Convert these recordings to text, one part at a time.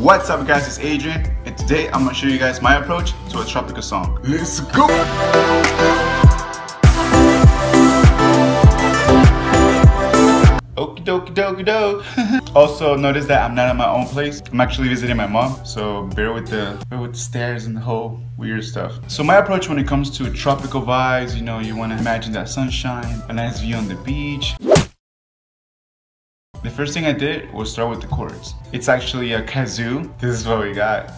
What's up guys, it's Adrian, and today I'm going to show you guys my approach to a tropical song. Let's go! Okie dokie dokie doke. Also notice that I'm not at my own place. I'm actually visiting my mom, so bear with the stairs and the whole weird stuff. So my approach when it comes to tropical vibes, you know, you want to imagine that sunshine, a nice view on the beach. The first thing I did was start with the chords. It's actually a kazoo. This is what we got.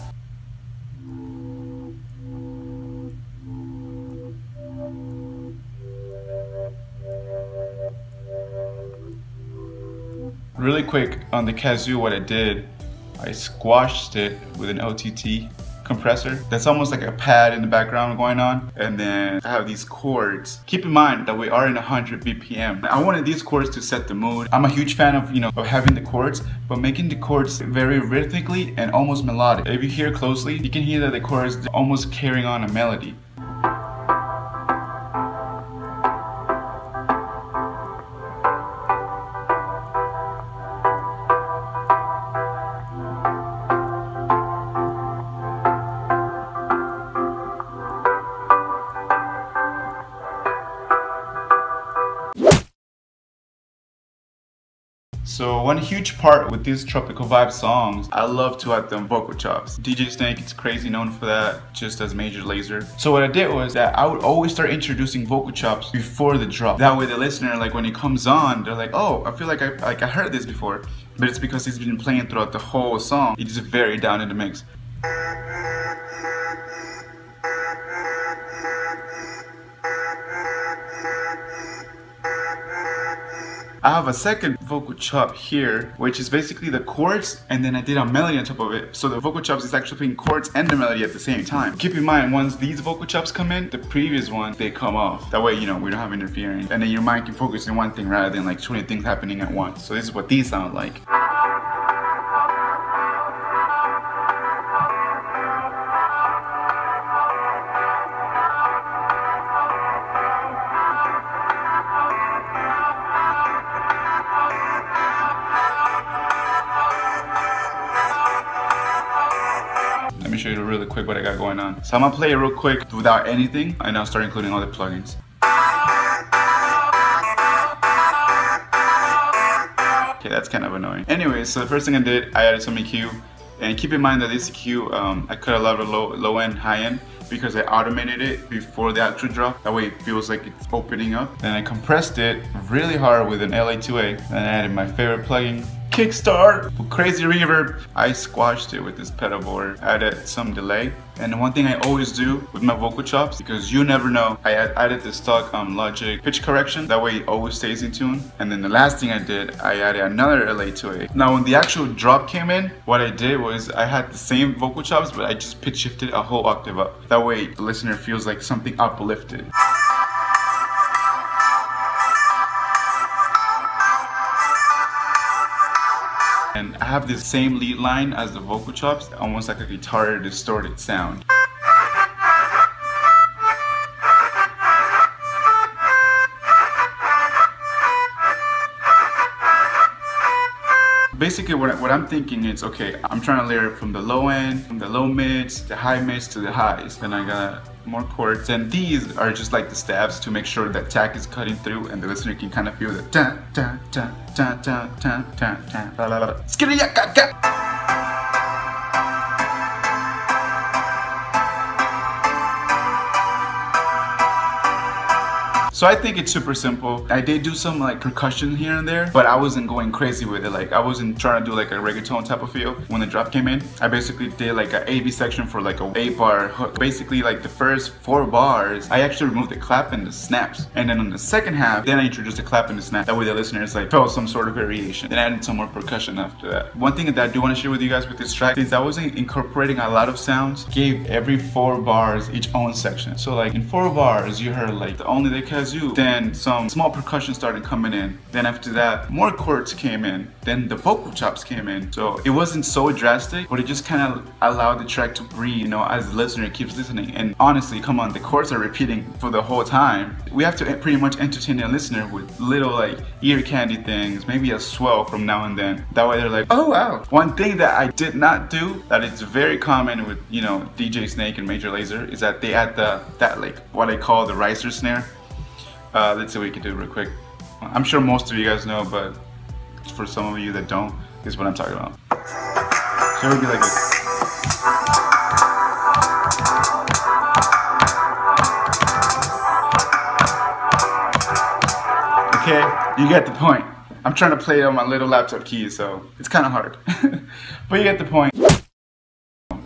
Really quick on the kazoo, what I did, I squashed it with an OTT compressor. That's almost like a pad in the background going on. And then I have these chords. Keep in mind that we are in 100 BPM. I wanted these chords to set the mood. I'm a huge fan of, of having the chords, but making the chords very rhythmically and almost melodic. If you hear closely, you can hear that the chords are almost carrying on a melody. So one huge part with these tropical vibe songs, I love to add them vocal chops. DJ Snake is crazy known for that, just as Major Lazer. So what I did was that I would always start introducing vocal chops before the drop. That way the listener, like when it comes on, they're like, oh, I feel like I heard this before. But it's because it's been playing throughout the whole song. It's very down in the mix. I have a second vocal chop here, which is basically the chords, and then I did a melody on top of it. So the vocal chops is actually playing chords and the melody at the same time. Keep in mind, once these vocal chops come in, the previous one, they come off. That way, we don't have interference. And then your mind can focus on one thing rather than like 20 things happening at once. So this is what these sound like. Let me show you really quick what I got going on. So I'm gonna play it real quick without anything, and I'll start including all the plugins. Okay, that's kind of annoying. Anyways, so the first thing I did, I added some EQ. And keep in mind that this EQ, I cut a lot of low end, high end, because I automated it before the actual drop. That way it feels like it's opening up. Then I compressed it really hard with an LA2A. Then I added my favorite plugin, Kickstart, with crazy reverb. I squashed it with this pedal board, added some delay. And one thing I always do with my vocal chops, because you never know, I added the stock Logic pitch correction. That way it always stays in tune. And then the last thing I did, I added another LA2A. Now when the actual drop came in, what I did was I had the same vocal chops, but I just pitch shifted a whole octave up. That way the listener feels like something uplifted. And I have this same lead line as the vocal chops, almost like a guitar distorted sound. Basically what I'm thinking is, okay, I'm trying to layer it from the low end, from the low mids, the high mids to the highs. Then I got more chords, and these are just like the stabs to make sure that tack is cutting through and the listener can kind of feel the ta ta ta ta ta ta ta ta la la la skitty yak yak. So I think it's super simple. I did do some like percussion here and there, but I wasn't going crazy with it. Like I wasn't trying to do like a reggaeton type of feel. When the drop came in, I basically did like an A-B section for like a 8-bar hook. Basically like the first 4 bars, I actually removed the clap and the snaps. And then on the second half, then I introduced the clap and the snap. That way the listeners like felt some sort of variation. Then I added some more percussion after that. One thing that I do want to share with you guys with this track is I wasn't incorporating a lot of sounds. Gave every 4 bars each own section. So like in 4 bars, you heard like only the kazoo, kazoo, then some small percussion started coming in. Then after that, more chords came in. Then the vocal chops came in. So it wasn't so drastic, but it just kind of allowed the track to breathe, you know, as the listener keeps listening. And honestly, come on, the chords are repeating for the whole time. We have to pretty much entertain the listener with little like ear candy things, maybe a swell from now and then. That way they're like, oh wow. One thing that I did not do, that is very common with, you know, DJ Snake and Major Lazer, is that they add that like what I call the riser snare. Let's see what we can do real quick. I'm sure most of you guys know, but for some of you that don't, this is what I'm talking about. So it would be like this. Okay, you get the point. I'm trying to play it on my little laptop keys, so it's kind of hard. But you get the point.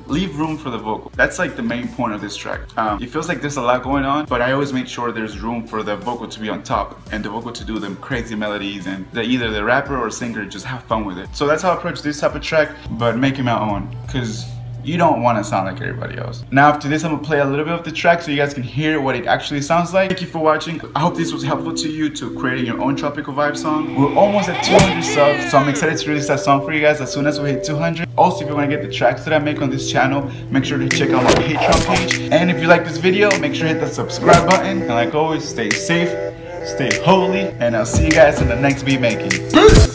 Leave room for the vocal. That's like the main point of this track. It feels like there's a lot going on, but I always make sure there's room for the vocal to be on top and the vocal to do them crazy melodies, and that either the rapper or singer just have fun with it. So that's how I approach this type of track, but make it my own, because you don't want to sound like everybody else. Now after this, I'm gonna play a little bit of the track so you guys can hear what it actually sounds like. Thank you for watching. I hope this was helpful to you to creating your own tropical vibe song. We're almost at 200 subs, so I'm excited to release that song for you guys as soon as we hit 200. Also, if you want to get the tracks that I make on this channel, make sure to check out my Patreon page. And if you like this video, make sure to hit the subscribe button. And like always, stay safe, stay holy, and I'll see you guys in the next beat making. Peace!